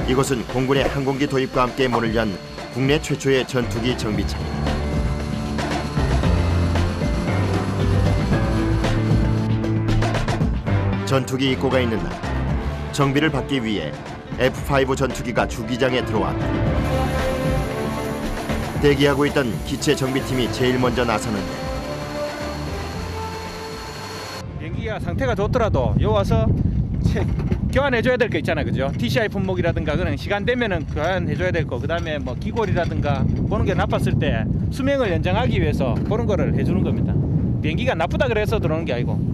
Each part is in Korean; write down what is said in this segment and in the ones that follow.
이곳은 공군의 항공기 도입과 함께 문을 연 국내 최초의 전투기 정비창이다. 전투기 입고가 있는 날, 정비를 받기 위해 F-5 전투기가 주기장에 들어왔다. 대기하고 있던 기체 정비팀이 제일 먼저 나서는데 비행기가 상태가 좋더라도 여기 와서 교환해줘야 될 거 있잖아요, 그죠? TCI 품목이라든가 그런 시간 되면은 교환해줘야 될 거, 그다음에 뭐 기골이라든가 그런 게 나빴을 때 수명을 연장하기 위해서 그런 거를 해주는 겁니다. 비행기가 나쁘다 그래서 들어오는 게 아니고.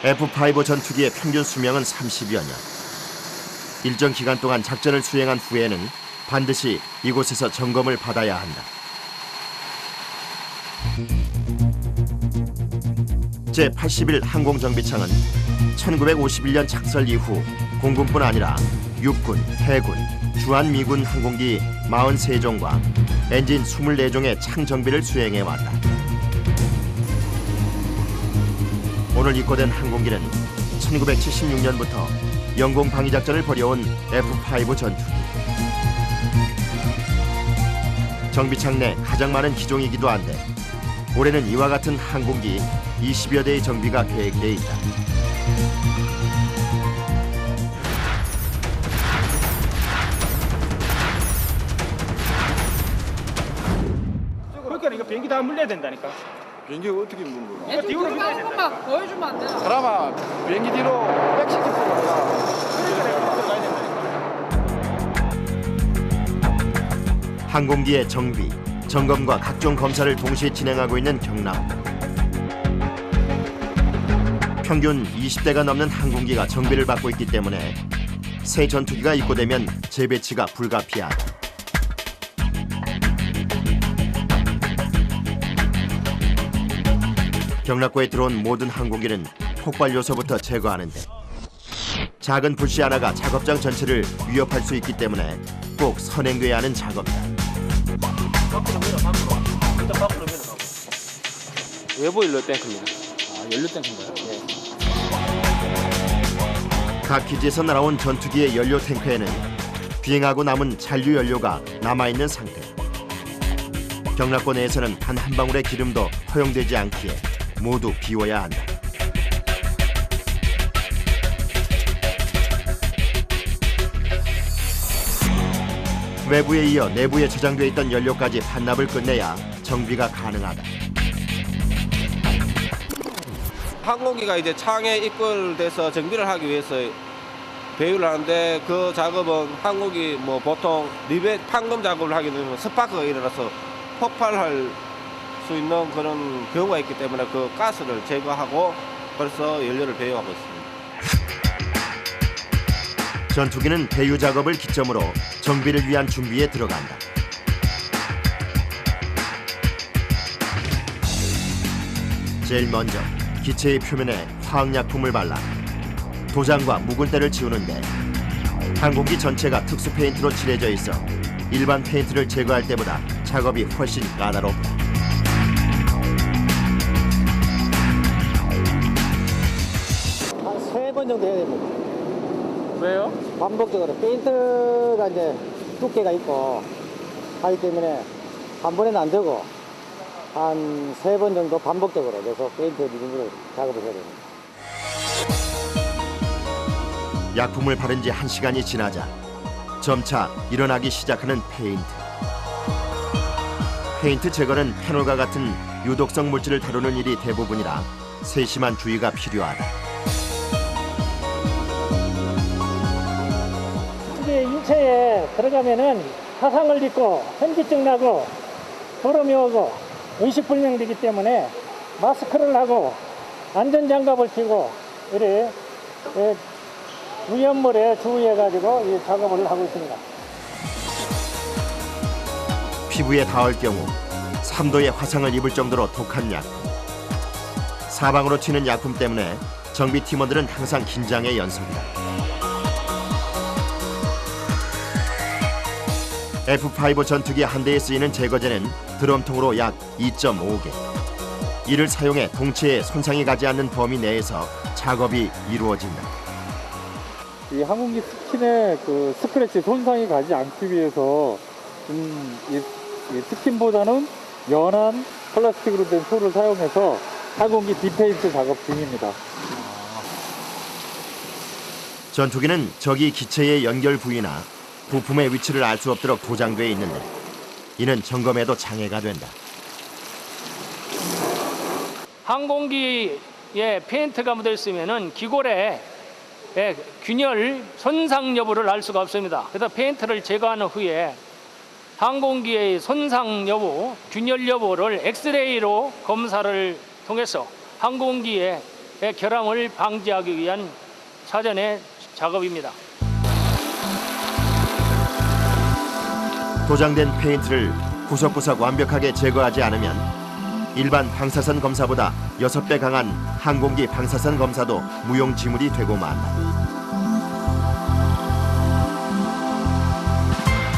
F-5 전투기의 평균 수명은 30여 년. 일정 기간 동안 작전을 수행한 후에는 반드시 이곳에서 점검을 받아야 한다. 제81 항공정비창은 1951년 착설 이후 공군뿐 아니라 육군, 해군, 주한미군 항공기 43종과 엔진 24종의 창정비를 수행해왔다. 오늘 입고된 항공기는 1976년부터 영공 방위작전을 벌여온 F-5 전투기. 정비창 내 가장 많은 기종이기도 한데 올해는 이와 같은 항공기 20여 대의 정비가 계획돼 있다. 그러니까 이거 비행기 다 물려야 된다니까. 비행기가 어떻게 무는 거야? 뒤로 그거 밀어야 한 된다. 번만 보여주면 안 되나? 그나마 비행기 뒤로 백시트 거야. 들어가야 된다니까. 항공기의 정비, 점검과 각종 검사를 동시에 진행하고 있는 경남. 평균 20대가 넘는 항공기가 정비를 받고 있기 때문에 새 전투기가 입고되면 재배치가 불가피하다. 경락고에 들어온 모든 항공기는 폭발 요소부터 제거하는데 작은 불씨 하나가 작업장 전체를 위협할 수 있기 때문에 꼭 선행돼야 하는 작업이다. 밖으로 밀어, 밖으로. 일단 밖으로 밀어. 외부 연료 탱크입니다. 아, 연료 탱크인가요? 네. 각 기지에서 날아온 전투기의 연료 탱크에는 비행하고 남은 잔류 연료가 남아있는 상태. 경락고 내에서는 단 한 방울의 기름도 허용되지 않기에 모두 비워야 한다. 외부에 이어 내부에 저장돼 있던 연료까지 반납을 끝내야 정비가 가능하다. 항공기가 이제 창에 입골돼서 정비를 하기 위해서 배유를 하는데 그 작업은 항공기 뭐 보통 리벳 판금 작업을 하게 되면 스파크가 일어나서 폭발할 수 있는 그런 경우가 있기 때문에 그 가스를 제거하고 그래서 연료를 배유하고 있습니다. 전투기는 배유 작업을 기점으로 정비를 위한 준비에 들어간다. 제일 먼저 기체의 표면에 화학약품을 발라 도장과 묵은 때를 지우는데 항공기 전체가 특수 페인트로 칠해져 있어 일반 페인트를 제거할 때보다 작업이 훨씬 까다롭다. 한 3번 정도 해야 됩니다. 왜요? 반복적으로 페인트가 이제 두께가 있고 하기 때문에 한 번에는 안 되고 한 3번 정도 반복적으로 계속 페인트 리빙으로 작업을 해야 됩니다. 약품을 바른 지 1시간이 지나자 점차 일어나기 시작하는 페인트. 페인트 제거는 페놀과 같은 유독성 물질을 다루는 일이 대부분이라 세심한 주의가 필요하다. 이게 인체에 들어가면은 화상을 입고 현기증 나고 졸음이 오고 의식불명되기 때문에 마스크를 하고 안전장갑을 끼고 이래 위험물에 주의해가지고 이 작업을 하고 있습니다. 피부에 닿을 경우 3도의 화상을 입을 정도로 독한 약품. 사방으로 튀는 약품 때문에 정비 팀원들은 항상 긴장의 연속이다. F-5 전투기 한 대에 쓰이는 제거제는 드럼통으로 약 2.5개. 이를 사용해 동체에 손상이 가지 않는 범위 내에서 작업이 이루어진다. 이 항공기 스킨에 그 스크래치 손상이 가지 않기 위해서 이 스킨보다는 연한 플라스틱으로 된 솔을 사용해서 항공기 디페인트 작업 중입니다. 전투기는 적이 기체의 연결 부위나 부품의 위치를 알 수 없도록 도장돼 있는데 이는 점검에도 장애가 된다. 항공기에 페인트가 묻어 있으면은 기골에 균열 손상 여부를 알 수가 없습니다. 그래서 페인트를 제거한 후에 항공기의 손상 여부, 균열 여부를 엑스레이로 검사를 통해서 항공기의 결함을 방지하기 위한 사전의 작업입니다. 도장된 페인트를 구석구석 완벽하게 제거하지 않으면 일반 방사선 검사보다 6배 강한 항공기 방사선 검사도 무용지물이 되고 만다.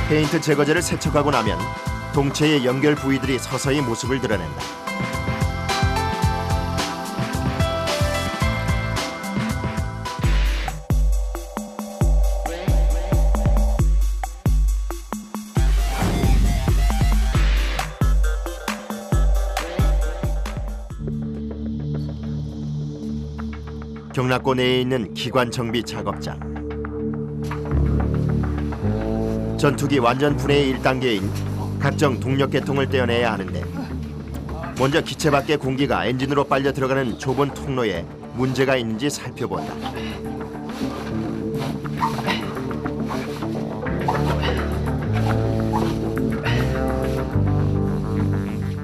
페인트 제거제를 세척하고 나면 동체의 연결 부위들이 서서히 모습을 드러낸다. 경락고 내에 있는 기관 정비 작업장. 전투기 완전 분해의 1단계인 각종 동력 계통을 떼어내야 하는데 먼저 기체 밖의 공기가 엔진으로 빨려 들어가는 좁은 통로에 문제가 있는지 살펴본다.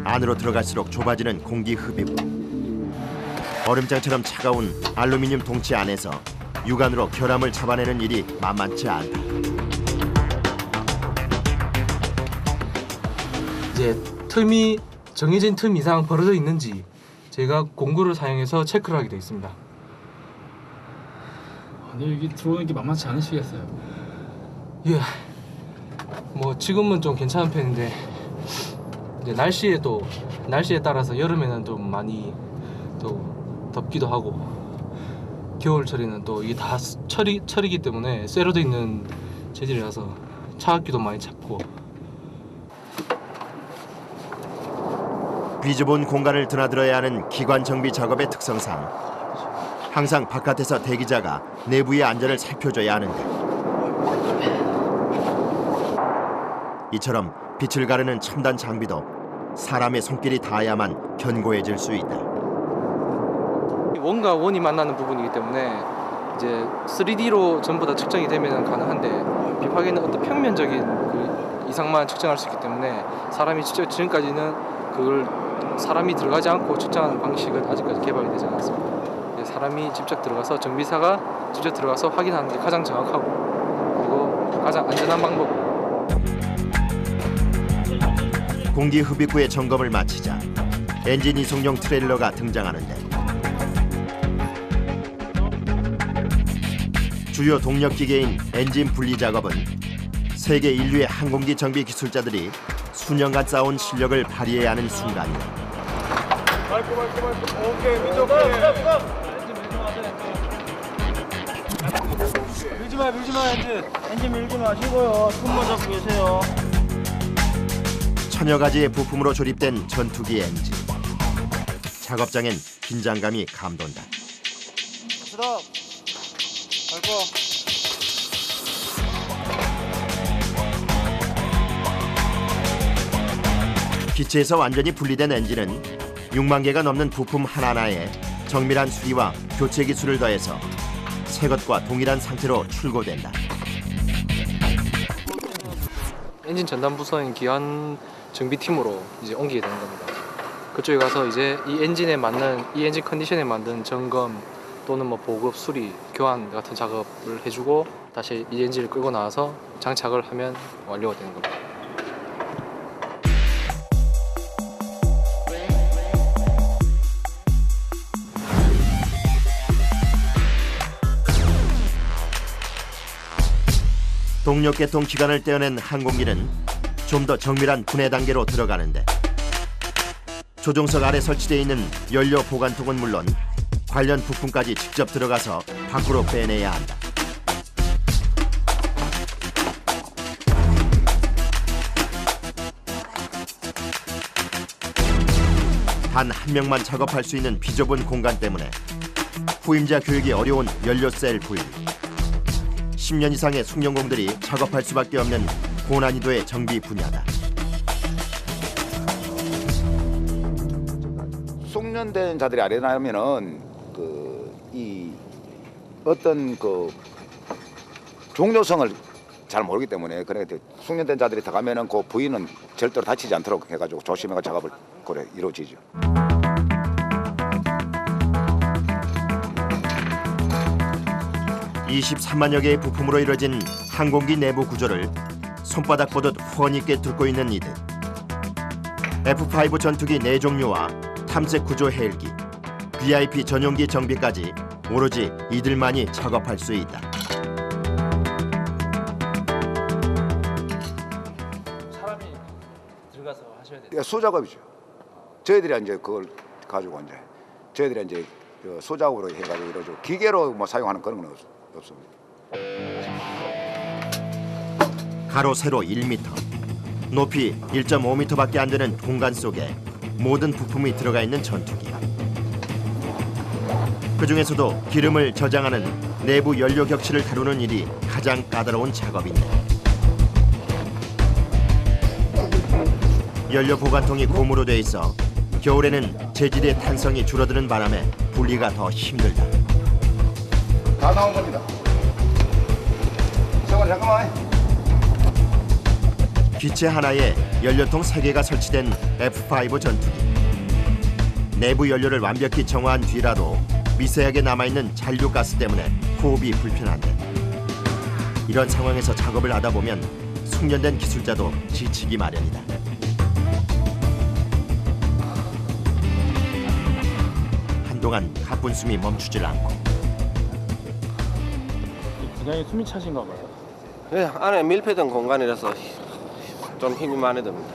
안으로 들어갈수록 좁아지는 공기 흡입구. 얼음장처럼 차가운 알루미늄 동체 안에서 육안으로 결함을 잡아내는 일이 만만치 않다. 이제 틈이 정해진 틈 이상 벌어져 있는지 제가 공구를 사용해서 체크를 하게 되어 있습니다. 근데 여기 들어오는 게 만만치 않으시겠어요? 예, 뭐 지금은 좀 괜찮은 편인데 이제 날씨에 따라서 여름에는 좀 많이 또 덥기도 하고 겨울철에는 또 이게 다 철이기 때문에 쇠로 돼 있는 재질이라서 차갑기도 많이 잡고. 비좁은 공간을 드나들어야 하는 기관 정비 작업의 특성상 항상 바깥에서 대기자가 내부의 안전을 살펴줘야 하는데 이처럼 빛을 가르는 첨단 장비도 사람의 손길이 닿아야만 견고해질 수 있다. 원과 원이 만나는 부분이기 때문에 이제 3D로 전부 다 측정이 되면 가능한데 비파기는 어떤 평면적인 그 이상만 측정할 수 있기 때문에 사람이 직접 지금까지는 그걸 사람이 들어가지 않고 측정하는 방식은 아직까지 개발이 되지 않았습니다. 사람이 직접 들어가서 정비사가 직접 들어가서 확인하는 게 가장 정확하고 그리고 가장 안전한 방법. 공기 흡입구의 점검을 마치자 엔진 이송용 트레일러가 등장하는데 주요 동력 기계인 엔진 분리 작업은 세계 인류의 항공기 정비 기술자들이 수년간 쌓아온 실력을 발휘해야 하는 순간이다. 오케이, 민족. 밀지 마, 엔진 밀지 마시고요. 손만 잡고 계세요. 천여 가지의 부품으로 조립된 전투기 엔진. 작업장엔 긴장감이 감돈다. 스톱. 밟고. 기체에서 완전히 분리된 엔진은 6만 개가 넘는 부품 하나하나에 정밀한 수리와 교체 기술을 더해서 새 것과 동일한 상태로 출고된다. 엔진 전담 부서인 기관 정비팀으로 이제 옮기게 되는 겁니다. 그쪽에 가서 이제 이 엔진에 맞는 이 엔진 컨디션에 맞는 점검 또는 뭐 보급, 수리, 교환 같은 작업을 해주고 다시 이 엔진을 끌고 나와서 장착을 하면 완료가 되는 겁니다. 동력 계통 기관을 떼어낸 항공기는 좀 더 정밀한 분해 단계로 들어가는데 조종석 아래 설치되어 있는 연료 보관통은 물론 관련 부품까지 직접 들어가서 밖으로 빼내야 한다. 단 한 명만 작업할 수 있는 비좁은 공간 때문에 후임자 교육이 어려운 연료셀 분리. 10년 이상의 숙련공들이 작업할 수밖에 없는 고난이도의 정비 분야다. 숙련된 자들이 아래나면은 이 어떤 종료성을 잘 모르기 때문에 그래 숙련된 자들이 들어가면은 그 부위는 절대로 다치지 않도록 해가지고 조심해가 작업을 그래 이루어지죠. (23만여) 개의 부품으로 이루어진 항공기 내부 구조를 손바닥 보듯 훤히 꿰뚫고 있는 이들. F5 전투기 4종류와 탐색 구조 헬기, VIP 전용기 정비까지 오로지 이들만이 작업할 수 있다. 사람이 들어가서 하셔야 돼요. 수작업이죠. 저희들이 이제 그걸 가지고 이제 저희들이 이제 수작업으로 해가지고 이러죠. 기계로 뭐 사용하는 그런 건 없습니다. 가로 세로 1m, 높이 1.5m밖에 안 되는 공간 속에 모든 부품이 들어가 있는 전투기. 그 중에서도 기름을 저장하는 내부 연료 격치를 다루는 일이 가장 까다로운 작업인데, 연료 보관통이 고무로 돼 있어 겨울에는 재질의 탄성이 줄어드는 바람에 분리가 더 힘들다. 다 나온 겁니다. 잠깐만. 기체 하나에 연료통 3개가 설치된 F5 전투기. 내부 연료를 완벽히 정화한 뒤라도 미세하게 남아있는 잔류가스 때문에 호흡이 불편한데, 이런 상황에서 작업을 하다 보면 숙련된 기술자도 지치기 마련이다. 한동안 가쁜 숨이 멈추질 않고 굉장히 숨이 차신가 봐요. 네, 안에 밀폐된 공간이라서 좀 힘이 많이 듭니다.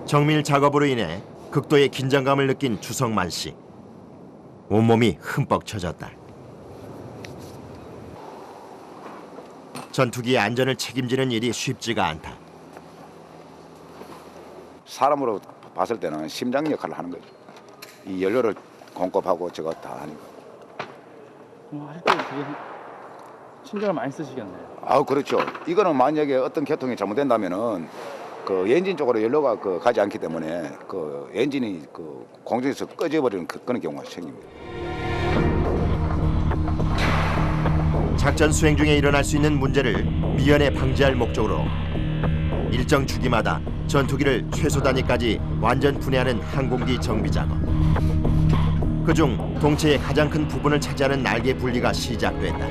정밀 작업으로 인해 극도의 긴장감을 느낀 주성만 씨. 온몸이 흠뻑 젖었다. 전투기의 안전을 책임지는 일이 쉽지가 않다. 사람으로 봤을 때는 심장 역할을 하는 거죠. 이 연료를 공급하고 저거 다 하니까. 할 때 되게 신경을 많이 쓰시겠네요. 아, 그렇죠. 이거는 만약에 어떤 교통이 잘못된다면은 그 엔진 쪽으로 연료가 가지 않기 때문에 그 엔진이 공중에서 꺼져버리는 그런 경우가 생깁니다. 작전 수행 중에 일어날 수 있는 문제를 미연에 방지할 목적으로 일정 주기마다 전투기를 최소 단위까지 완전 분해하는 항공기 정비 작업. 그중 동체의 가장 큰 부분을 차지하는 날개 분리가 시작된다.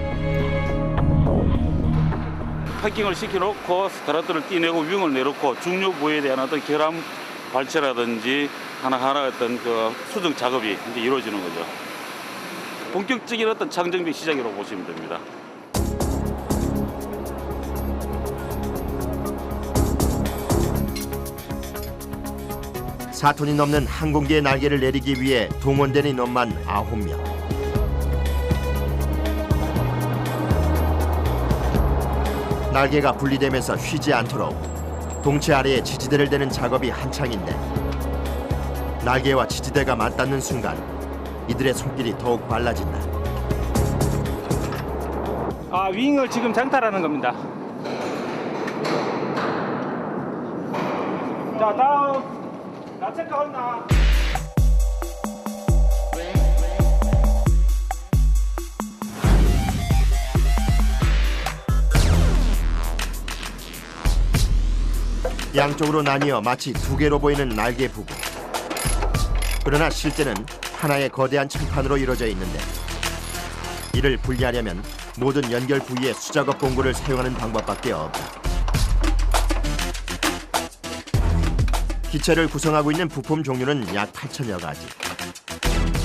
패킹을 시켜놓고 스타트를 띄내고 윙을 내놓고 중류 부위에 대한 어떤 결함 발체라든지 하나하나 어떤 그 수정 작업이 이제 이루어지는 거죠. 본격적인 어떤 창정비 시작이라고 보시면 됩니다. (4톤이) 넘는 항공기의 날개를 내리기 위해 동원된 인원만 9명. 날개가 분리되면서 쉬지 않도록 동체 아래에 지지대를 대는 작업이 한창인데, 날개와 지지대가 맞닿는 순간 이들의 손길이 더욱 빨라진다. 윙을 지금 장탈하는 겁니다. 자, 다음 나체크 온나. 양쪽으로 나뉘어 마치 2개로 보이는 날개 부분. 그러나 실제는 하나의 거대한 층판으로 이루어져 있는데, 이를 분리하려면 모든 연결 부위에 수작업 공구를 사용하는 방법밖에 없다. 기체를 구성하고 있는 부품 종류는 약 8천여 가지.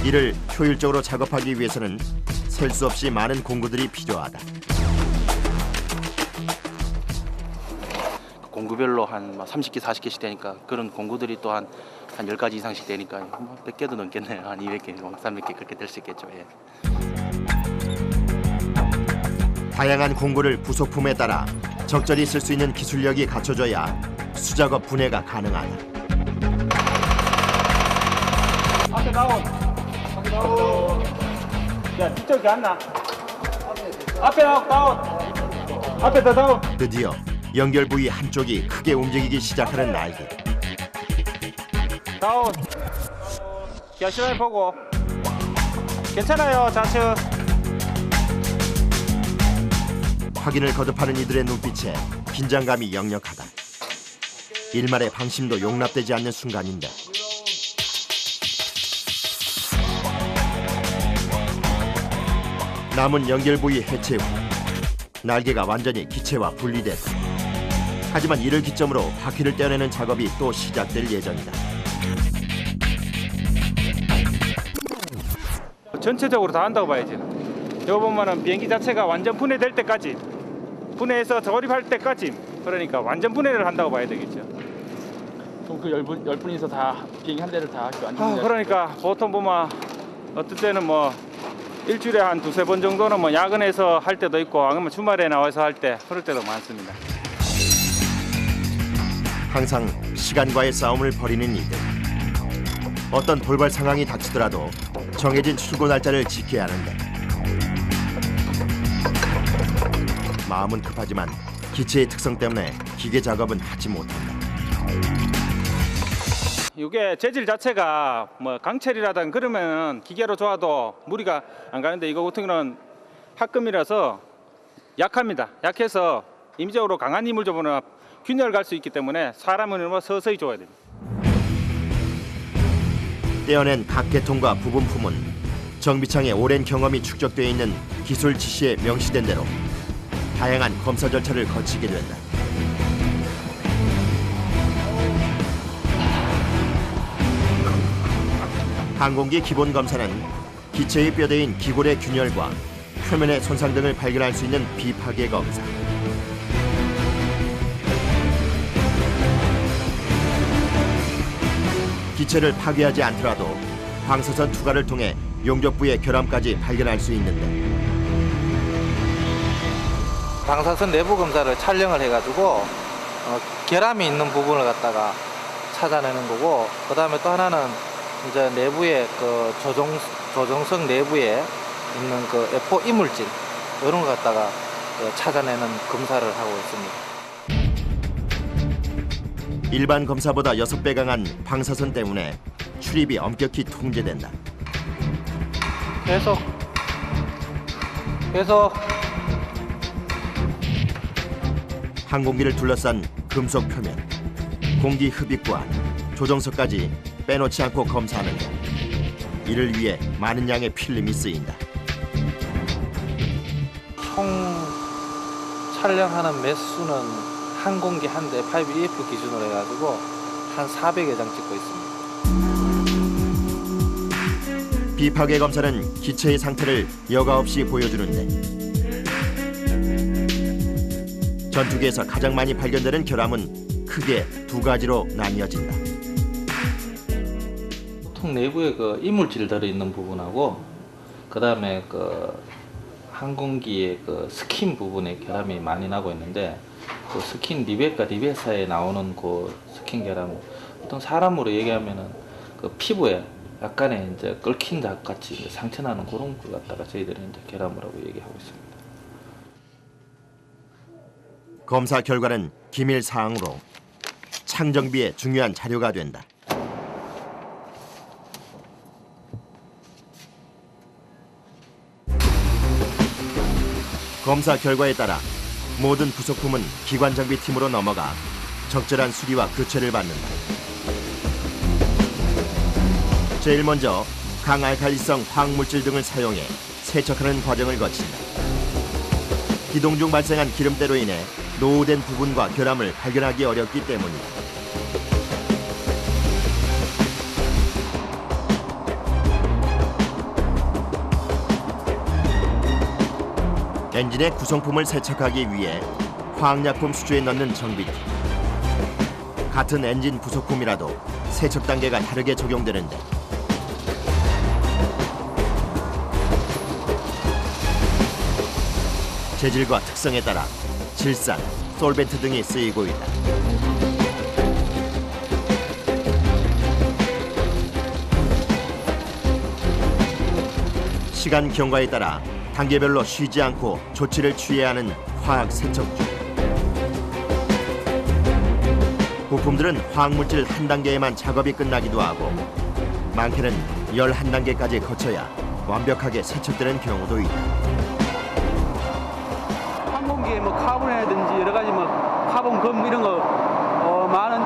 이를 효율적으로 작업하기 위해서는 셀 수 없이 많은 공구들이 필요하다. 공구별로 한 30개, 40개씩 되니까 그런 공구들이 또 한 10가지 이상씩 되니까 100개도 넘겠네요. 한 200개, 300개 그렇게 될 수 있겠죠. 예. 다양한 공구를 부속품에 따라 적절히 쓸 수 있는 기술력이 갖춰져야 수작업 분해가 가능하다. 앞에 다운. 야, 뒤쪽이 안 나. 앞에 다운. 앞에 더 다운. 드디어 연결 부위 한쪽이 크게 움직이기 시작하는 날개. 다운. 시원히 보고. 괜찮아요, 좌측. 확인을 거듭하는 이들의 눈빛에 긴장감이 역력하다. 일말의 방심도 용납되지 않는 순간인데 남은 연결 부위 해체 후 날개가 완전히 기체와 분리됐다. 하지만 이를 기점으로 바퀴를 떼어내는 작업이 또 시작될 예정이다. 전체적으로 다 한다고 봐야지. 이거 보면은 비행기 자체가 완전 분해될 때까지, 분해해서 조립할 때까지, 그러니까 완전 분해를 한다고 봐야 되겠죠. 그럼 그 열 분이서 다 비행기 한 대를 다 완전 그러니까 보통 보면 어떨 때는 뭐 일주일에 한 두세 번 정도는 뭐 야근해서 할 때도 있고, 아니면 주말에 나와서 할 때 그럴 때도 많습니다. 항상 시간과의 싸움을 벌이는 이들. 어떤 돌발 상황이 닥치더라도 정해진 출고 날짜를 지켜야 하는데 마음은 급하지만 기체의 특성 때문에 기계 작업은 하지 못한다. 이게 재질 자체가 뭐 강철이라든 그러면 기계로 좋아도 무리가 안 가는데, 이거 같은 경우는 합금이라서 약합니다. 약해서 임의적으로 강한 힘을 줘보면 균열 갈 수 있기 때문에 사람은 뭐 서서히 줘야 됩니다. 떼어낸 각 계통과 부분품은 정비창에 오랜 경험이 축적되어 있는 기술 지시에 명시된 대로 다양한 검사 절차를 거치게 된다. 항공기 기본 검사는 기체의 뼈대인 기골의 균열과 표면의 손상 등을 발견할 수 있는 비파괴 검사. 기체를 파괴하지 않더라도 방사선 투과를 통해 용접부의 결함까지 발견할 수 있는데 방사선 내부 검사를 촬영을 해가지고 결함이 있는 부분을 갖다가 찾아내는 거고, 그 다음에 또 하나는 이제 내부에 그 조종석 내부에 있는 그 F4 이물질 이런 거 갖다가 찾아내는 검사를 하고 있습니다. 일반 검사보다 6배 강한 방사선 때문에 출입이 엄격히 통제된다. 계속 항공기를 둘러싼 금속 표면, 공기 흡입구와 조종석까지 빼놓지 않고 검사하는데 이를 위해 많은 양의 필름이 쓰인다. 총 촬영하는 매수는 항공기 한 대 5EF 기준으로 해가지고 한 400여 장 찍고 있습니다. 비파괴 검사는 기체의 상태를 여과 없이 보여주는데 전투기에서 가장 많이 발견되는 결함은 크게 두 가지로 나뉘어진다. 보통 내부에 그 이물질 들어있는 부분하고, 그 다음에 그 항공기의 그 스킨 부분에 결함이 많이 나고 있는데, 그 스킨 리벳과 리벳 사이에 나오는 그 스킨 결함, 보통 사람으로 얘기하면은 그 피부에 약간의 이제 끓긴 닭 같이 상처 나는 그런 걸 갖다가 저희들이 이제 결함이라고 얘기하고 있습니다. 검사 결과는 기밀 사항으로 창정비에 중요한 자료가 된다. 검사 결과에 따라 모든 부속품은 기관 정비 팀으로 넘어가 적절한 수리와 교체를 받는다. 제일 먼저 강알칼리성 화학물질 등을 사용해 세척하는 과정을 거친다. 기동 중 발생한 기름때로 인해 노후된 부분과 결함을 발견하기 어렵기 때문이다. 엔진의 구성품을 세척하기 위해 화학약품 수조에 넣는 정비팀. 같은 엔진 부속품이라도 세척 단계가 다르게 적용되는데 재질과 특성에 따라 질산, 솔벤트 등이 쓰이고 있다. 시간 경과에 따라 단계별로 쉬지 않고 조치를 취해야 하는 화학 세척주. 부품들은 화학물질 한 단계에만 작업이 끝나기도 하고 많게는 11단계까지 거쳐야 완벽하게 세척되는 경우도 있다. 항공기에 뭐 카본이라든지 여러 가지 뭐 카본 검 이런 거 많은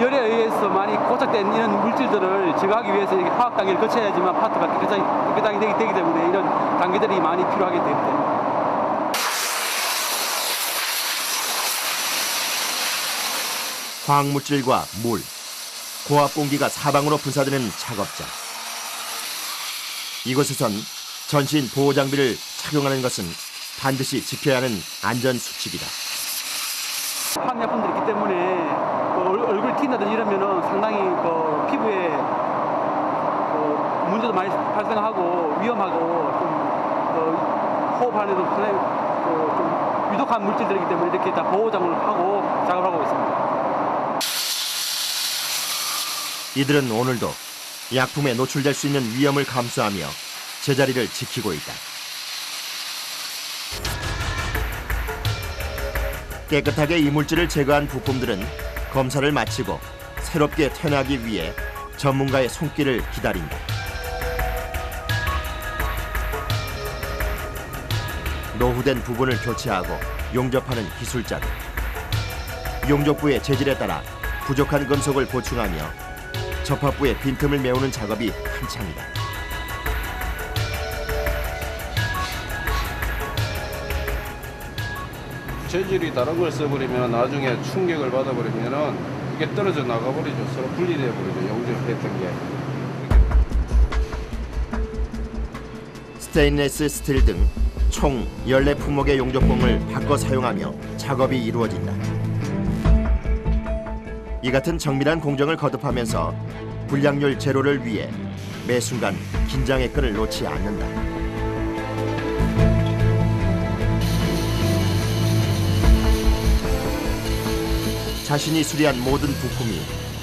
열에 의해서 많이 고착된 이런 물질들을 제거하기 위해서 이렇게 화학 단계를 거쳐야지만 파트가 깨끗하게 되기 때문에 이런 단계들이 많이 필요하게 됩니다. 화학물질과 물, 고압 공기가 사방으로 분사되는 작업장. 이곳에선 전신 보호 장비를 착용하는 것은 반드시 지켜야 하는 안전 수칙이다. 화학약품들이 있기 때문에 얼굴 튄다든지 이러면은 상당히 피부에 문제도 많이 발생하고 위험하고 호흡하는데도 상당히 좀 유독한 물질들이기 때문에 이렇게 다 보호장을 하고 작업을 하고 있습니다. 이들은 오늘도 약품에 노출될 수 있는 위험을 감수하며 제자리를 지키고 있다. 깨끗하게 이물질을 제거한 부품들은 검사를 마치고 새롭게 퇴원하기 위해 전문가의 손길을 기다린다. 노후된 부분을 교체하고 용접하는 기술자들. 용접부의 재질에 따라 부족한 금속을 보충하며 접합부의 빈틈을 메우는 작업이 한창이다. 재질이 다른 걸 써버리면 나중에 충격을 받아버리면은 이게 떨어져 나가버리죠. 서로 분리돼 버리죠. 용접했던 게. 스테인레스 스틸 등 총 14품목의 용접봉을 바꿔 사용하며 작업이 이루어진다. 이 같은 정밀한 공정을 거듭하면서 불량률 제로를 위해 매 순간 긴장의 끈을 놓지 않는다. 자신이 수리한 모든 부품이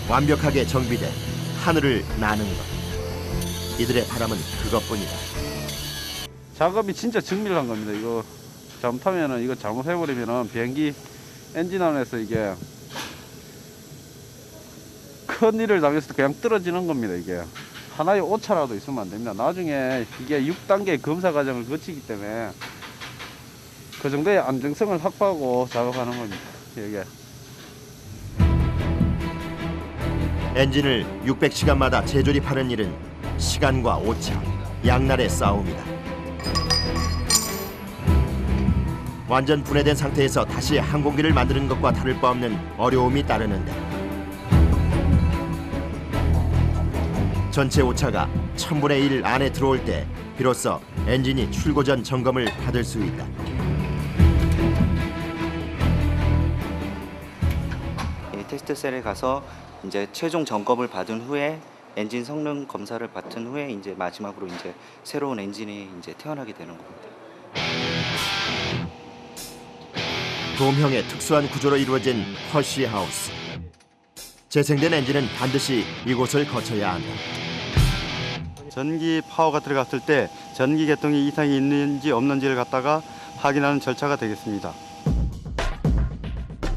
완벽하게 정비돼 하늘을 나는 것. 이들의 바람은 그것뿐이다. 작업이 진짜 정밀한 겁니다. 이거 잘못하면은 이거 잘못해버리면은 비행기 엔진 안에서 이게 큰 일을 당했을 때 그냥 떨어지는 겁니다. 이게 하나의 오차라도 있으면 안 됩니다. 나중에 이게 6단계 검사 과정을 거치기 때문에 그 정도의 안정성을 확보하고 작업하는 겁니다. 이게 엔진을 600시간마다 재조립하는 일은 시간과 오차, 양날의 싸움이다. 완전 분해된 상태에서 다시 항공기를 만드는 것과 다를 바 없는 어려움이 따르는데 전체 오차가 1000분의 1 안에 들어올 때 비로소 엔진이 출고 전 점검을 받을 수 있다. 테스트셀에 가서 이제 최종 점검을 받은 후에 엔진 성능 검사를 받은 후에 이제 마지막으로 이제 새로운 엔진이 이제 태어나게 되는 겁니다. 돔형의 특수한 구조로 이루어진 허쉬 하우스. 재생된 엔진은 반드시 이곳을 거쳐야 한다. 전기 파워가 들어갔을 때 전기 계통에 이상이 있는지 없는지를 갖다가 확인하는 절차가 되겠습니다.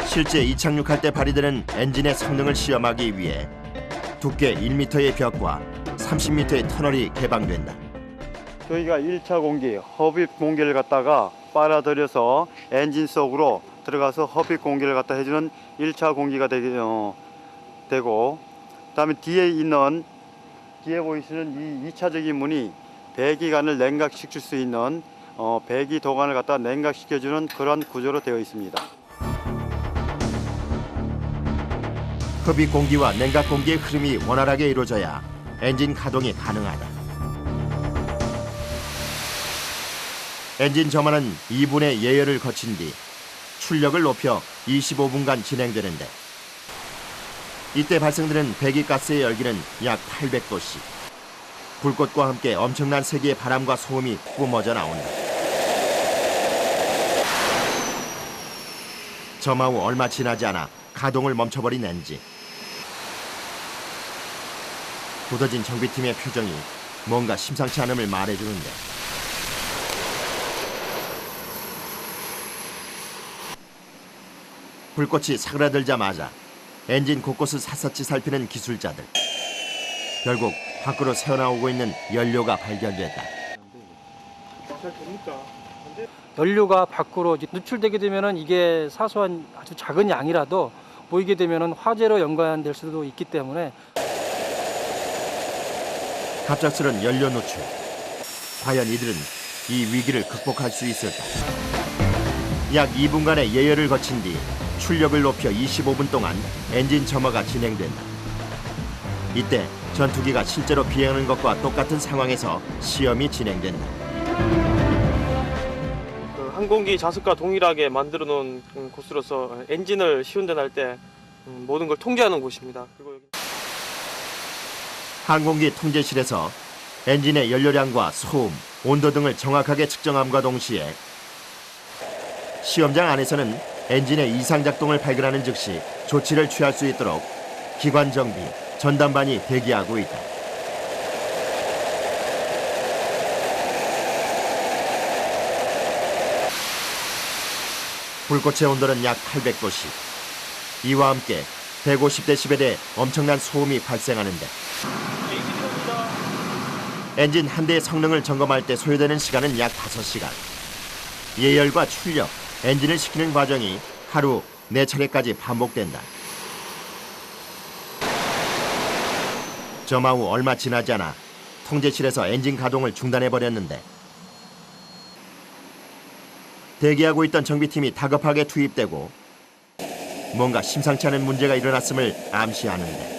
실제 이착륙할 때 발휘되는 엔진의 성능을 시험하기 위해 두께 1m의 벽과 30m의 터널이 개방된다. 저희가 1차 공기, 흡입 공기를 갖다가 빨아들여서 엔진 속으로 들어가서 흡입 공기를 갖다 해주는 1차 공기가 되고 그다음에 뒤에 보이시는 이 2차적인 문이 배기관을 냉각시킬 수 있는 배기 도관을 갖다 냉각시켜주는 그런 구조로 되어 있습니다. 흡입 공기와 냉각 공기의 흐름이 원활하게 이루어져야 엔진 가동이 가능하다. 엔진 점화는 2분의 예열을 거친 뒤 출력을 높여 25분간 진행되는데 이때 발생되는 배기가스의 열기는 약 800도씨. 불꽃과 함께 엄청난 세기의 바람과 소음이 뿜어져 나온다. 점화 후 얼마 지나지 않아 가동을 멈춰버린 엔진. 굳어진 정비팀의 표정이 뭔가 심상치 않음을 말해주는데 불꽃이 사그라들자마자 엔진 곳곳을 샅샅이 살피는 기술자들. 결국 밖으로 새어나오고 있는 연료가 발견됐다. 연료가 밖으로 누출되게 되면은 이게 사소한 아주 작은 양이라도 보이게 되면은 화재로 연관될 수도 있기 때문에 갑작스런 연료 노출. 과연 이들은 이 위기를 극복할 수 있을까? 약 2분간의 예열을 거친 뒤 출력을 높여 25분 동안 엔진 점화가 진행된다. 이때 전투기가 실제로 비행하는 것과 똑같은 상황에서 시험이 진행된다. 항공기 좌석과 동일하게 만들어 놓은 곳으로서 엔진을 시운전할 때 모든 걸 통제하는 곳입니다. 그리고 항공기 통제실에서 엔진의 연료량과 소음, 온도 등을 정확하게 측정함과 동시에 시험장 안에서는 엔진의 이상 작동을 발견하는 즉시 조치를 취할 수 있도록 기관 정비, 전담반이 대기하고 있다. 불꽃의 온도는 약 800도씨. 이와 함께 150데시벨의 엄청난 소음이 발생하는데 엔진 한 대의 성능을 점검할 때 소요되는 시간은 약 5시간. 예열과 출력, 엔진을 시키는 과정이 하루 4차례까지 반복된다. 점화 후 얼마 지나지 않아 통제실에서 엔진 가동을 중단해버렸는데 대기하고 있던 정비팀이 다급하게 투입되고 뭔가 심상치 않은 문제가 일어났음을 암시하는데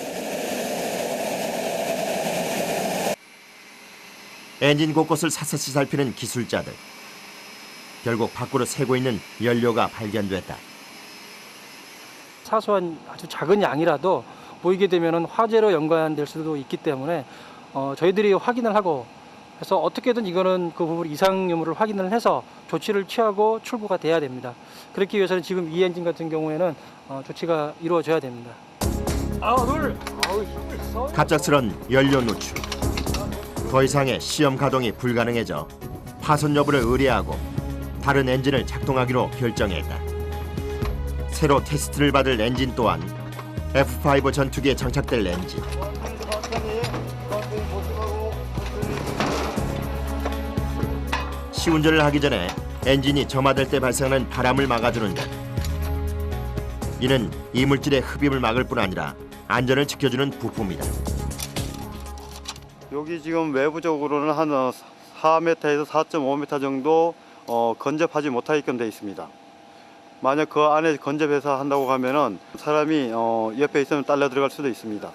엔진 곳곳을 샅샅이 살피는 기술자들. 결국 밖으로 새고 있는 연료가 발견됐다. 사소한 아주 작은 양이라도 보이게 되면은 화재로 연관될 수도 있기 때문에 저희들이 확인을 하고 그래서 어떻게든 이거는 그 부분 이상 유무를 확인을 해서 조치를 취하고 출고가 돼야 됩니다. 그렇기 위해서는 지금 이 엔진 같은 경우에는 조치가 이루어져야 됩니다. 갑작스런 연료 노출. 더 이상의 시험 가동이 불가능해져 파손 여부를 의뢰하고 다른 엔진을 작동하기로 결정했다. 새로 테스트를 받을 엔진 또한 F5 전투기에 장착될 엔진. 시운전을 하기 전에 엔진이 점화될 때 발생하는 바람을 막아주는데 이는 이물질의 흡입을 막을 뿐 아니라 안전을 지켜주는 부품이다. 여기 지금 외부적으로는 한 4m에서 4.5m 정도 건접하지 못하게끔 되어 있습니다. 만약 그 안에 건접해서 한다고 하면은 사람이 옆에 있으면 딸려 들어갈 수도 있습니다.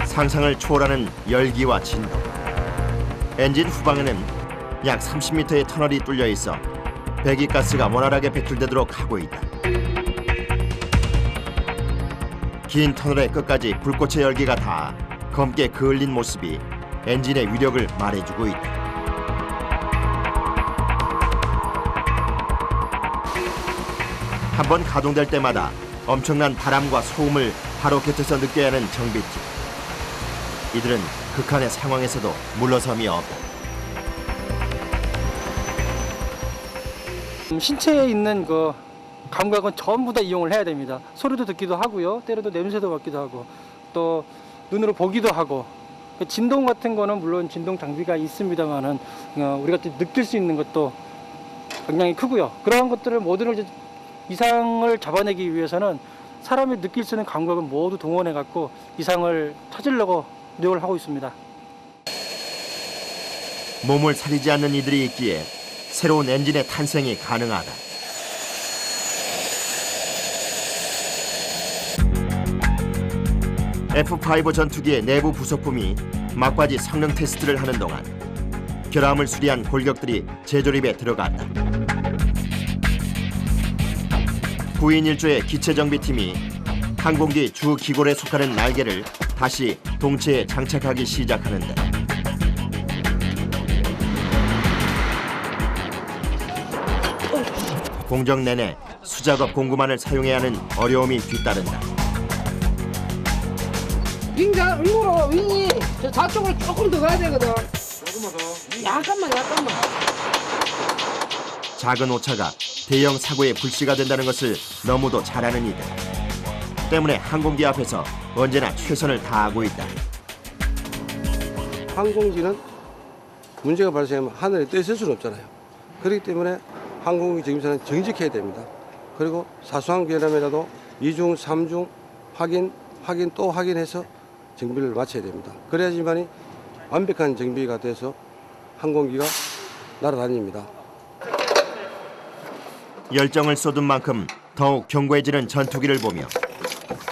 상상을 초월하는 열기와 진동. 엔진 후방에는 약 30m의 터널이 뚫려 있어 배기가스가 원활하게 배출되도록 하고 있다. 긴 터널의 끝까지 불꽃의 열기가 닿아 검게 그을린 모습이 엔진의 위력을 말해주고 있다. 한번 가동될 때마다 엄청난 바람과 소음을 바로 곁에서 느껴야 하는 정비팀. 이들은 극한의 상황에서도 물러섬이 없다. 신체에 있는 그 감각은 전부 다 이용을 해야 됩니다. 소리도 듣기도 하고요. 때로도 냄새도 맡기도 하고 또 눈으로 보기도 하고 진동 같은 거는 물론 진동 장비가 있습니다만은 우리가 느낄 수 있는 것도 굉장히 크고요. 그러한 것들을 모두를 이제 이상을 잡아내기 위해서는 사람이 느낄 수 있는 감각을 모두 동원해 갖고 이상을 찾으려고 노력을 하고 있습니다. 몸을 사리지 않는 이들이 있기에 새로운 엔진의 탄생이 가능하다. F5 전투기의 내부 부속품이 막바지 성능 테스트를 하는 동안 결함을 수리한 골격들이 재조립에 들어갔다. 9인 1조의 기체정비팀이 항공기 주 기골에 속하는 날개를 다시 동체에 장착하기 시작하는데 공정 내내 수작업 공구만을 사용해야 하는 어려움이 뒤따른다. 윙이 저 좌쪽으로 조금 더 가야 되거든. 조금만 더. 약간만. 작은 오차가 대형 사고의 불씨가 된다는 것을 너무도 잘 아는 이들. 때문에 항공기 앞에서 언제나 최선을 다하고 있다. 항공기는 문제가 발생하면 하늘에 떠 있을 수는 없잖아요. 그렇기 때문에 항공기 정비사는 정직해야 됩니다. 그리고 사소한 결함이라도 2중, 3중 확인 또 확인해서 정비를 마쳐야 됩니다. 그래야지만이 완벽한 정비가 돼서 항공기가 날아다닙니다. 열정을 쏟은 만큼 더욱 견고해지는 전투기를 보며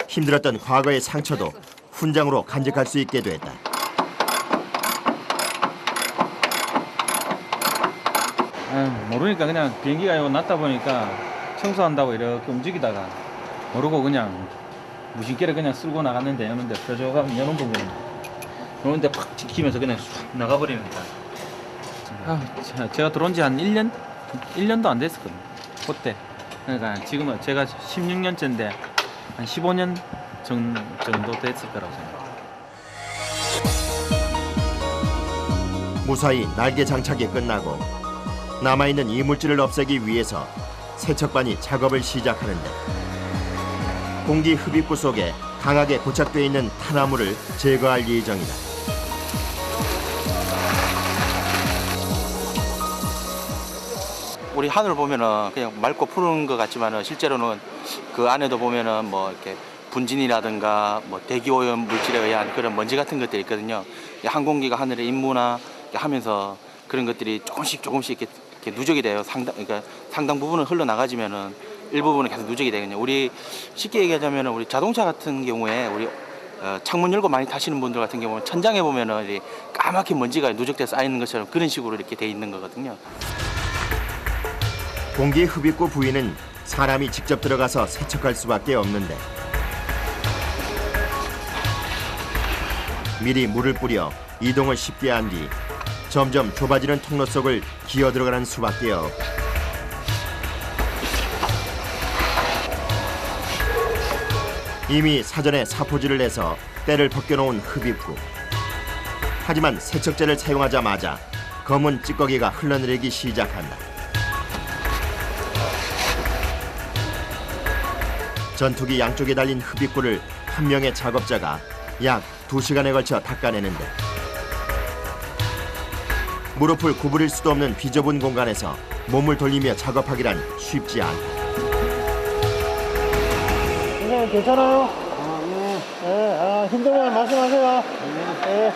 힘들었던 과거의 상처도 훈장으로 간직할 수 있게 됐다. 모르니까 그냥 비행기가 요 낮다 보니까 청소한다고 이렇게 움직이다가 모르고 그냥 무심결에 그냥 쓸고 나갔는데 여는데 뾰족하면 여는 부분 여는데 팍 찍히면서 그냥 쑥 나가버리니까 제가 들어온 지 한 1년도 안 됐었거든요. 그때 그러니까 지금은 제가 16년째인데 한 15년 정도 됐을 거라고 생각합니다. 무사히 날개 장착이 끝나고 남아있는 이물질을 없애기 위해서 세척반이 작업을 시작하는데 공기 흡입구 속에 강하게 고착되어 있는 탄화물을 제거할 예정이다. 우리 하늘 보면은 그냥 맑고 푸른 것 같지만은 실제로는 그 안에도 보면은 뭐 이렇게 분진이라든가 뭐 대기 오염 물질에 의한 그런 먼지 같은 것들이 있거든요. 항공기가 하늘에 임무나 하면서 그런 것들이 조금씩 이렇게 누적이 돼요. 상당 부분은 흘러나가지면은 일부분은 계속 누적이 되거든요. 우리 쉽게 얘기하자면은 우리 자동차 같은 경우에 우리 창문 열고 많이 타시는 분들 같은 경우는 천장에 보면은 이렇게 까맣게 먼지가 누적돼서 쌓이는 것처럼 그런 식으로 이렇게 돼 있는 거거든요. 공기 흡입구 부위는 사람이 직접 들어가서 세척할 수밖에 없는데 미리 물을 뿌려 이동을 쉽게 한 뒤 점점 좁아지는 통로 속을 기어 들어가는 수밖에 없다. 이미 사전에 사포질을 해서 때를 벗겨놓은 흡입구. 하지만 세척제를 사용하자마자 검은 찌꺼기가 흘러내리기 시작한다. 전투기 양쪽에 달린 흡입구를 한 명의 작업자가 약 2시간에 걸쳐 닦아내는데 무릎을 구부릴 수도 없는 비좁은 공간에서 몸을 돌리며 작업하기란 쉽지 않다. 선생님 괜찮아요? 네. 힘들면 말씀하세요. 네.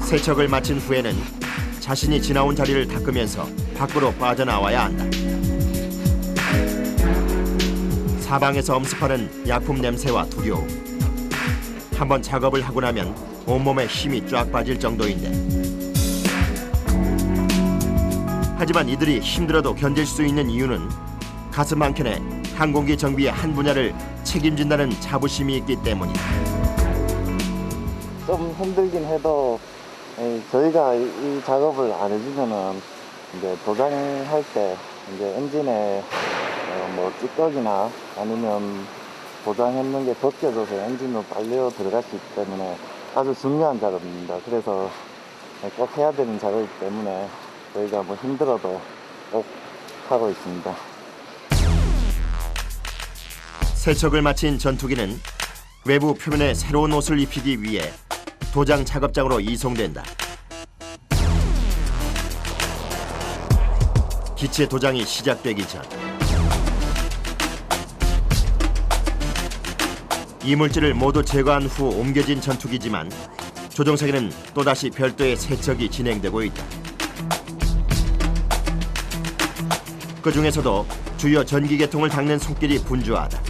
세척을 마친 후에는 자신이 지나온 자리를 닦으면서 밖으로 빠져나와야 한다. 사방에서 엄습하는 약품 냄새와 두려움. 한번 작업을 하고 나면 온몸에 힘이 쫙 빠질 정도인데 하지만 이들이 힘들어도 견딜 수 있는 이유는 가슴 한켠에 항공기 정비의 한 분야를 책임진다는 자부심이 있기 때문이다. 좀 힘들긴 해도 저희가 이 작업을 안 해주면은 이제 도장할 때 이제 엔진에 뭐 찌꺼기나 아니면 도장했는 게 벗겨져서 엔진으로 빨려 들어갈 수 있기 때문에 아주 중요한 작업입니다. 그래서 꼭 해야 되는 작업이기 때문에 저희가 뭐 힘들어도 꼭 하고 있습니다. 세척을 마친 전투기는 외부 표면에 새로운 옷을 입히기 위해 도장 작업장으로 이송된다. 기체 도장이 시작되기 전 이물질을 모두 제거한 후 옮겨진 전투기지만 조종석에는 또다시 별도의 세척이 진행되고 있다. 그 중에서도 주요 전기 계통을 닦는 손길이 분주하다.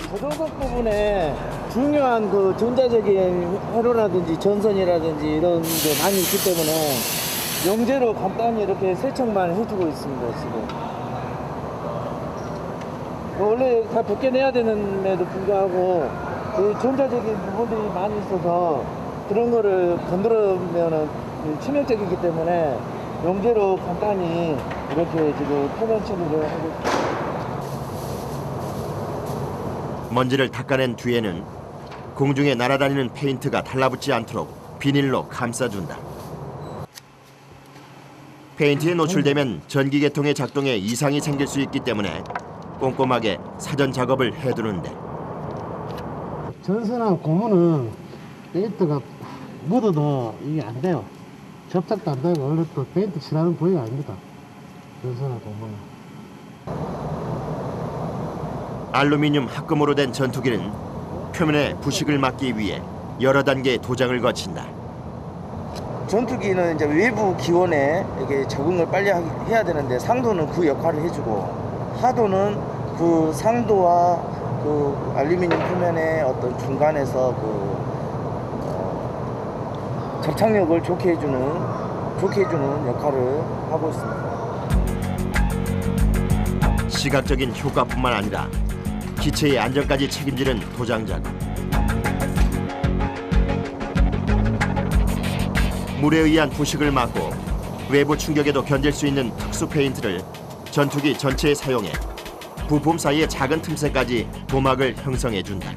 조종석 부분에 중요한 그 전자적인 회로라든지 전선이라든지 이런 게 많이 있기 때문에 용제로 간단히 이렇게 세척만 해주고 있습니다. 지금 원래 다 벗겨내야 되는데도 불구하고 그 전자적인 부분들이 많이 있어서 그런 거를 건드리면은 치명적이기 때문에 용제로 간단히 이렇게 지금 표면 처리를 하고 있습니다. 먼지를 닦아낸 뒤에는 공중에 날아다니는 페인트가 달라붙지 않도록 비닐로 감싸준다. 페인트에 노출되면 전기계통의 작동에 이상이 생길 수 있기 때문에 꼼꼼하게 사전 작업을 해두는데 전선하고 고무는 페인트가 묻어도 이게 안 돼요. 접착도 안 되고 원래 또 페인트 칠하는 부위가 아닙니다. 전선하고 고무는. 알루미늄 합금으로 된 전투기는 표면에 부식을 막기 위해 여러 단계의 도장을 거친다. 전투기는 이제 외부 기온에 이게 적응을 빨리 해야 되는데 상도는 그 역할을 해주고 하도는 그 상도와 그 알루미늄 표면의 어떤 중간에서 그 접착력을 좋게 해주는 역할을 하고 있습니다. 시각적인 효과뿐만 아니라 기체의 안전까지 책임지는 도장 작업. 물에 의한 부식을 막고 외부 충격에도 견딜 수 있는 특수 페인트를 전투기 전체에 사용해 부품 사이의 작은 틈새까지 도막을 형성해준다.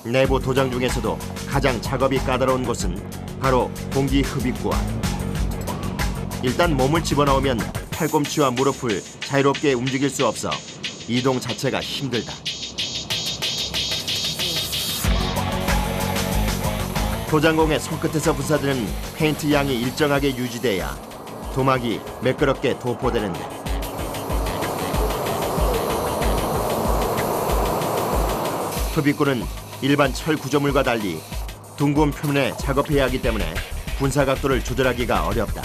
내부 도장 중에서도 가장 작업이 까다로운 곳은 바로 공기 흡입구와. 일단 몸을 집어넣으면 팔꿈치와 무릎을 자유롭게 움직일 수 없어 이동 자체가 힘들다. 도장공의 손끝에서 분사되는 페인트 양이 일정하게 유지돼야 도막이 매끄럽게 도포되는데 흡입구는 일반 철 구조물과 달리 둥근 표면에 작업해야 하기 때문에 분사 각도를 조절하기가 어렵다.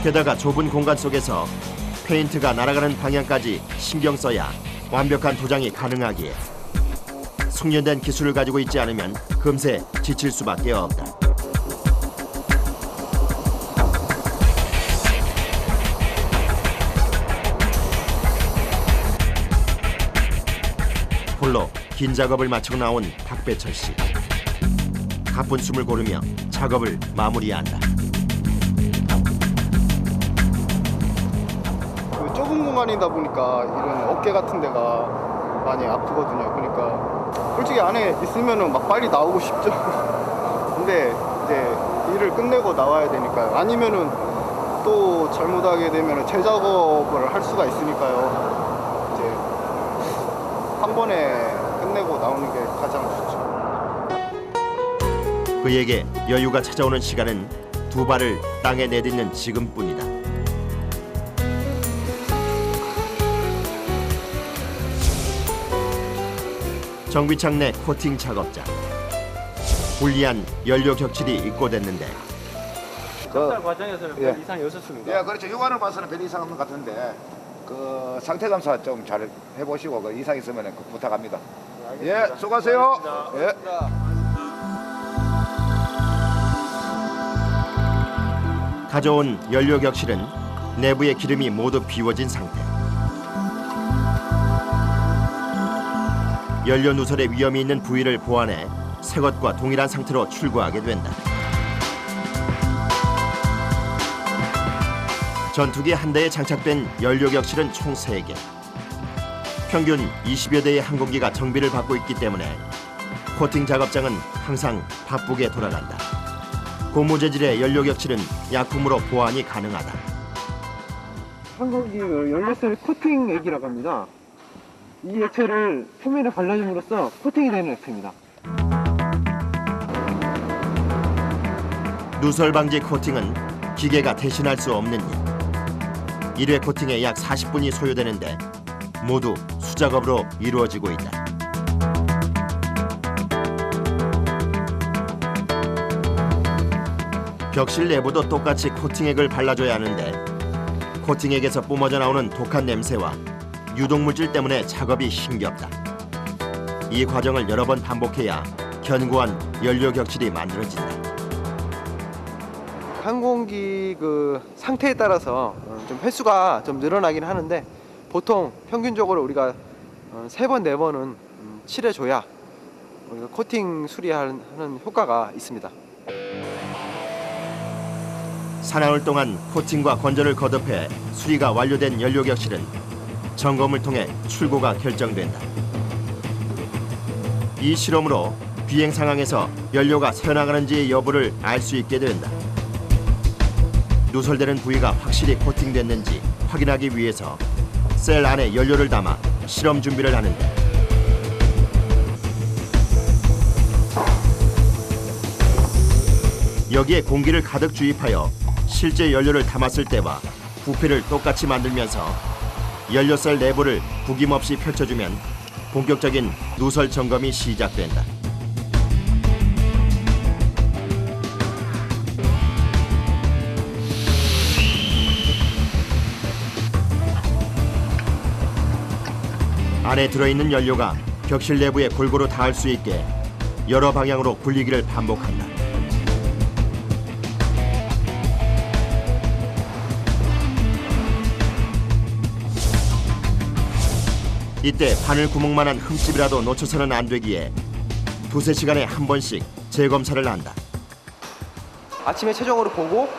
게다가 좁은 공간 속에서 페인트가 날아가는 방향까지 신경 써야 완벽한 도장이 가능하기에 숙련된 기술을 가지고 있지 않으면 금세 지칠 수밖에 없다. 홀로 긴 작업을 마치고 나온 박배철 씨. 가쁜 숨을 고르며 작업을 마무리한다. 좁은 공간이다 보니까 이런 어깨 같은 데가 많이 아프거든요. 그러니까 솔직히 안에 있으면은 막 빨리 나오고 싶죠. 근데 이제 일을 끝내고 나와야 되니까요. 아니면은 또 잘못하게 되면은 재작업을 할 수가 있으니까요. 이제 한 번에 끝내고 나오는 게 가장 좋죠. 그에게 여유가 찾아오는 시간은 두 발을 땅에 내딛는 지금뿐이다. 정비창 내 코팅 작업장. 불리한 연료 격칠이 입고됐는데 건설 과정에서는 별 이상이 없었습니다. 예, 그렇죠. 육안을 봐서는 별 이상 없는 것 같은데 그 상태 검사 좀 잘 해보시고 그 이상 있으면 부탁합니다. 예, 수고하세요. 예. 가져온 연료 격실은 내부의 기름이 모두 비워진 상태. 연료 누설의 위험이 있는 부위를 보완해 새 것과 동일한 상태로 출고하게 된다. 전투기 한 대에 장착된 연료 격실은 총 3개. 평균 20여 대의 항공기가 정비를 받고 있기 때문에 코팅 작업장은 항상 바쁘게 돌아간다. 고무 재질의 연료 격실은 약품으로 보완이 가능하다. 항공기 연료셀 코팅 액이라고 합니다. 이 액체를 표면에 발라줌으로써 코팅이 되는 액체입니다. 누설 방지 코팅은 기계가 대신할 수 없는 일. 1회 코팅에 약 40분이 소요되는데 모두 수작업으로 이루어지고 있다. 격실 내부도 똑같이 코팅액을 발라줘야 하는데 코팅액에서 뿜어져 나오는 독한 냄새와 유독물질 때문에 작업이 힘겹다. 이 과정을 여러 번 반복해야 견고한 연료 격실이 만들어진다. 항공기 그 상태에 따라서 좀 횟수가 좀 늘어나긴 하는데 보통 평균적으로 우리가 3번, 4번은 칠해줘야 우리가 코팅 수리하는 효과가 있습니다. 사나흘 동안 코팅과 건조를 거듭해 수리가 완료된 연료 격실은 점검을 통해 출고가 결정된다. 이 실험으로 비행 상황에서 연료가 새어나가는지 여부를 알 수 있게 된다. 누설되는 부위가 확실히 코팅됐는지 확인하기 위해서 셀 안에 연료를 담아 실험 준비를 하는데, 여기에 공기를 가득 주입하여 실제 연료를 담았을 때와 부피를 똑같이 만들면서 연료셀 내부를 구김없이 펼쳐주면 본격적인 누설 점검이 시작된다. 안에 들어있는 연료가 격실 내부에 골고루 닿을 수 있게 여러 방향으로 굴리기를 반복한다. 이때 바늘 구멍만한 흠집이라도 놓쳐서는 안 되기에 두세 시간에 한 번씩 재검사를 한다. 아침에 최종으로 보고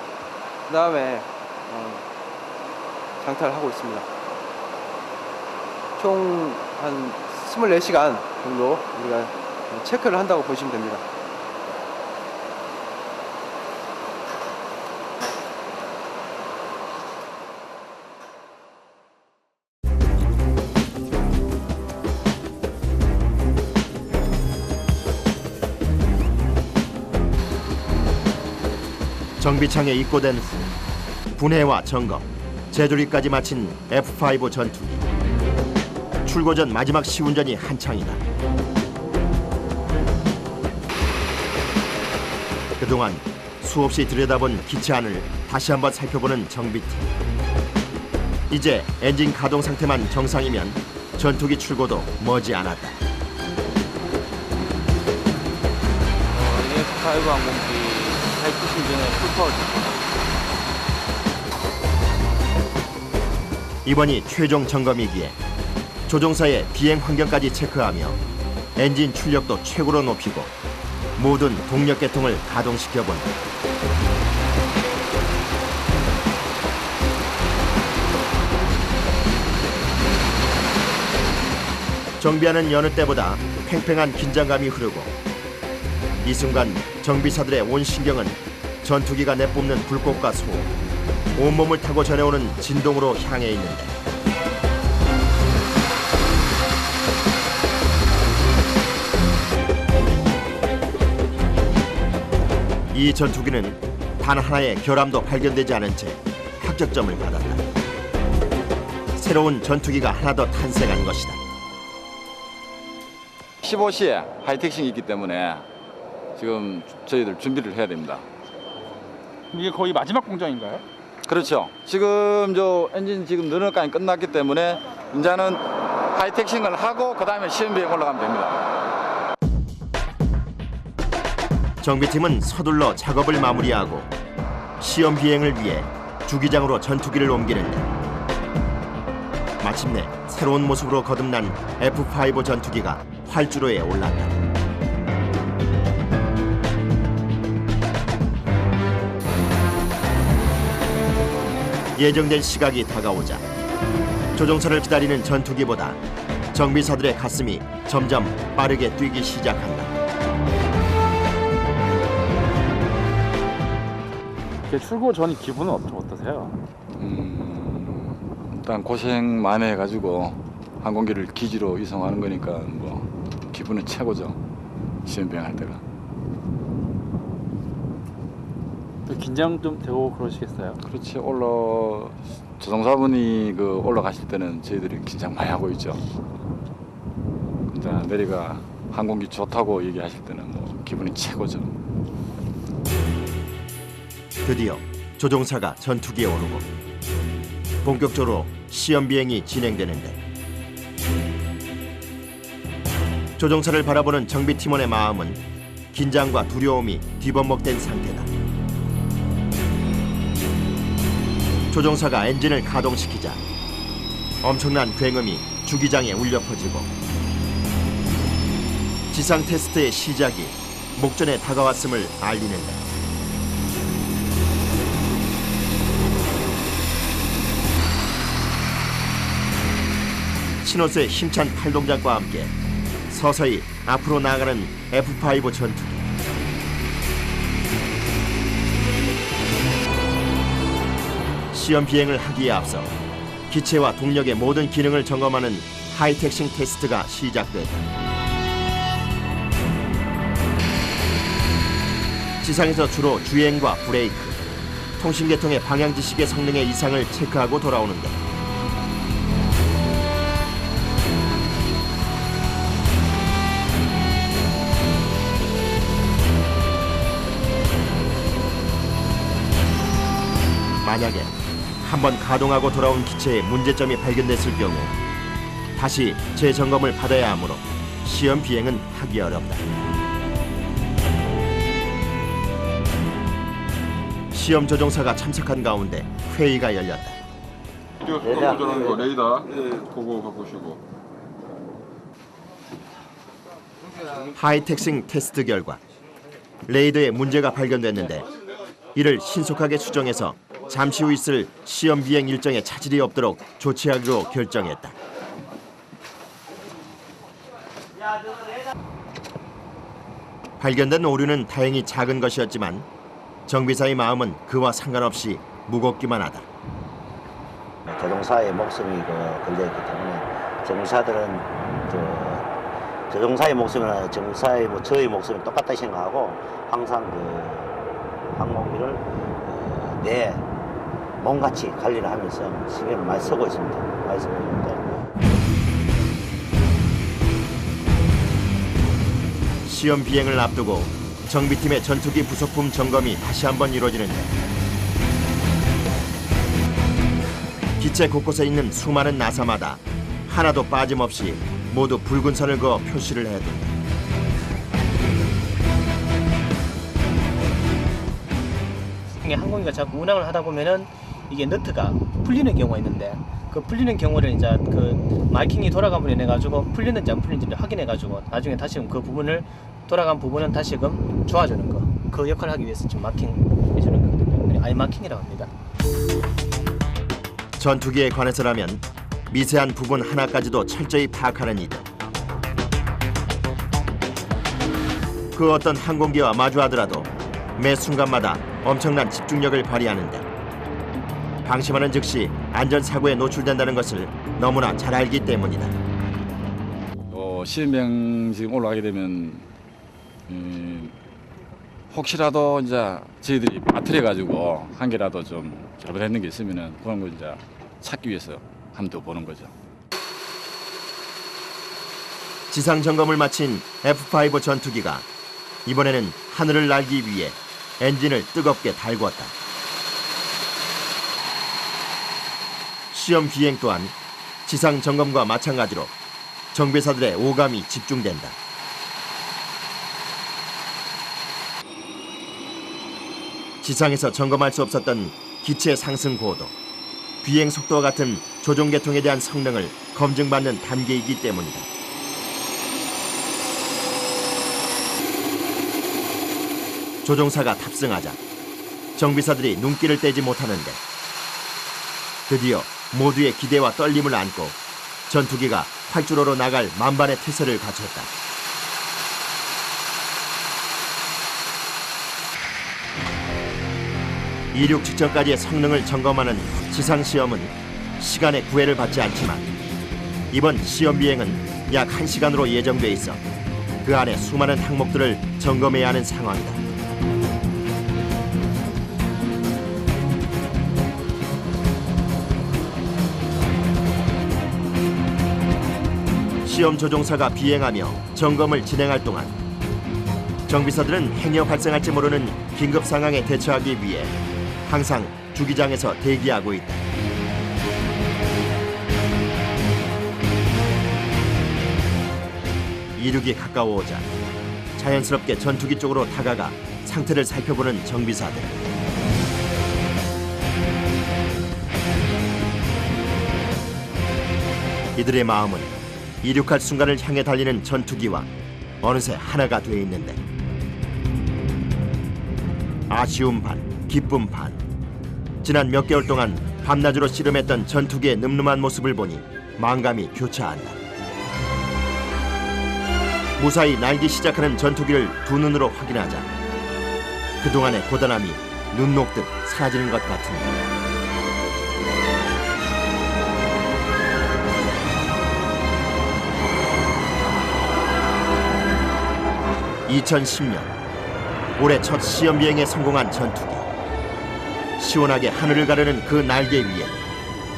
그다음에 장타를 하고 있습니다. 총 한 24시간 정도 우리가 체크를 한다고 보시면 됩니다. 정비창에 입고된 후 분해와 점검, 재조립까지 마친 F5 전투기. 출고 전 마지막 시운전이 한창이다. 그동안 수없이 들여다본 기체 안을 다시 한번 살펴보는 정비팀. 이제 엔진 가동 상태만 정상이면 전투기 출고도 머지않았다. F5 항공기 하이쿠신 중에 풀파워 이번이 최종 점검이기에 조종사의 비행 환경까지 체크하며 엔진 출력도 최고로 높이고 모든 동력 계통을 가동시켜본다. 정비하는 여느 때보다 팽팽한 긴장감이 흐르고 이 순간 정비사들의 온 신경은 전투기가 내뿜는 불꽃과 소음, 온몸을 타고 전해오는 진동으로 향해 있는데, 이 전투기는 단 하나의 결함도 발견되지 않은 채 합격점을 받았다. 새로운 전투기가 하나 더 탄생한 것이다. 15시에 하이텍싱이 있기 때문에 지금 저희들 준비를 해야 됩니다. 이게 거의 마지막 공정인가요? 그렇죠. 지금 저 엔진 지금 너널까지 끝났기 때문에 이제는 하이텍싱을 하고 그 다음에 시험 비행 올라가면 됩니다. 정비팀은 서둘러 작업을 마무리하고 시험 비행을 위해 주기장으로 전투기를 옮기는데, 마침내 새로운 모습으로 거듭난 F5 전투기가 활주로에 올랐다. 예정된 시각이 다가오자 조종사를 기다리는 전투기보다 정비사들의 가슴이 점점 빠르게 뛰기 시작한다. 출고 전 기분은 어떠세요? 일단 고생 많이 해가지고 항공기를 기지로 이송하는 거니까 뭐 기분은 최고죠. 시험 비행할 때가. 긴장 좀 되고 그러시겠어요? 그렇지. 조종사분이 그 올라가실 때는 저희들이 긴장 많이 하고 있죠. 근데 내리가 항공기 좋다고 얘기하실 때는 뭐 기분이 최고죠. 드디어 조종사가 전투기에 오르고 본격적으로 시험 비행이 진행되는데, 조종사를 바라보는 정비팀원의 마음은 긴장과 두려움이 뒤범벅된 상태다. 조종사가 엔진을 가동시키자 엄청난 굉음이 주기장에 울려 퍼지고 지상 테스트의 시작이 목전에 다가왔음을 알리는데 신호수의 힘찬 팔동작과 함께 서서히 앞으로 나아가는 F-5 전투기. 시험 비행을 하기에 앞서 기체와 동력의 모든 기능을 점검하는 하이텍싱 테스트가 시작됐다. 지상에서 주로 주행과 브레이크, 통신계통의 방향지식의 성능의 이상을 체크하고 돌아오는데 만약에 한번 가동하고 돌아온 기체에 문제점이 발견됐을 경우 다시 재점검을 받아야 하므로 시험 비행은 하기 어렵다. 시험 조종사가 참석한 가운데 회의가 열렸다. 조절하는 거 레이더 보고 바꾸시고. 하이텍싱 테스트 결과 레이더에 문제가 발견됐는데 이를 신속하게 수정해서 잠시 후 있을 시험 비행 일정에 차질이 없도록 조치하기로 결정했다. 발견된 오류는 다행히 작은 것이었지만 정비사의 마음은 그와 상관없이 무겁기만 하다. 조종사의 목숨이 걸려있기 때문에 정비사들은 조종사의 목숨이나 정비사의 저의 목숨이 똑같다 생각하고 항상 항공기를 내 몸같이 관리를 하면서 신경을 많이 쓰고 있습니다. 많이 쓰고 있는데 시험 비행을 앞두고 정비팀의 전투기 부속품 점검이 다시 한번 이루어지는데 기체 곳곳에 있는 수많은 나사마다 하나도 빠짐없이 모두 붉은 선을 그어 표시를 해둔다. 항공기가 자꾸 운항을 하다 보면은 이게 너트가 풀리는 경우가 있는데 그 풀리는 경우를 이제 그 마이킹이 돌아감으로 인해 가지고 풀리는지 안 풀리는지를 확인해 가지고 나중에 다시금 그 부분을 돌아간 부분은 다시금 조아주는 거 그 역할을 하기 위해서 지금 마킹 해주는 거거든요. 아이 마킹이라고 합니다. 전투기에 관해서라면 미세한 부분 하나까지도 철저히 파악하는 이들. 그 어떤 항공기와 마주하더라도 매 순간마다 엄청난 집중력을 발휘하는데 방심하는 즉시 안전사고에 노출된다는 것을 너무나 잘 알기 때문이다. 시험비행 지금 올라가게 되면 혹시라도 이제 저희들이 빠뜨려 가지고 한 개라도 좀 잘못했는 게 있으면은 그런 걸 이제 찾기 위해서 한번 더 보는 거죠. 지상 점검을 마친 F-5 전투기가 이번에는 하늘을 날기 위해 엔진을 뜨겁게 달궜다. 시험 비행 또한 지상 점검과 마찬가지로 정비사들의 오감이 집중된다. 지상에서 점검할 수 없었던 기체 상승 고도, 비행 속도와 같은 조종 계통에 대한 성능을 검증받는 단계이기 때문이다. 조종사가 탑승하자 정비사들이 눈길을 떼지 못하는데 드디어 모두의 기대와 떨림을 안고 전투기가 활주로로 나갈 만반의 태세를 갖췄다. 이륙 직전까지의 성능을 점검하는 지상시험은 시간의 구애를 받지 않지만 이번 시험 비행은 약 1시간으로 예정돼 있어 그 안에 수많은 항목들을 점검해야 하는 상황이다. 시험 조종사가 비행하며 점검을 진행할 동안 정비사들은 행여 발생할지 모르는 긴급 상황에 대처하기 위해 항상 주기장에서 대기하고 있다. 이륙이 가까워오자 자연스럽게 전투기 쪽으로 다가가 상태를 살펴보는 정비사들. 이들의 마음은 이륙할 순간을 향해 달리는 전투기와 어느새 하나가 돼 있는데 아쉬움 반, 기쁨 반. 지난 몇 개월 동안 밤낮으로 씨름했던 전투기의 늠름한 모습을 보니 망감이 교차한다. 무사히 날기 시작하는 전투기를 두 눈으로 확인하자 그동안의 고단함이 눈 녹듯 사라지는 것 같은데. 2010년 올해 첫 시험 비행에 성공한 전투기. 시원하게 하늘을 가르는 그 날개 위에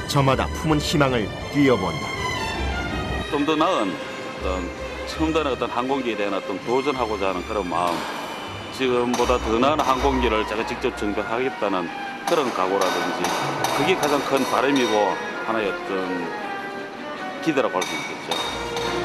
저마다 품은 희망을 띄워본다. 좀 더 나은 어떤 처음 다는 어떤 항공기에 대한 어떤 도전하고자 하는 그런 마음, 지금보다 더 나은 항공기를 제가 직접 정비하겠다는 그런 각오라든지 그게 가장 큰 바람이고 하나의 어떤 기대라고 할 수 있겠죠.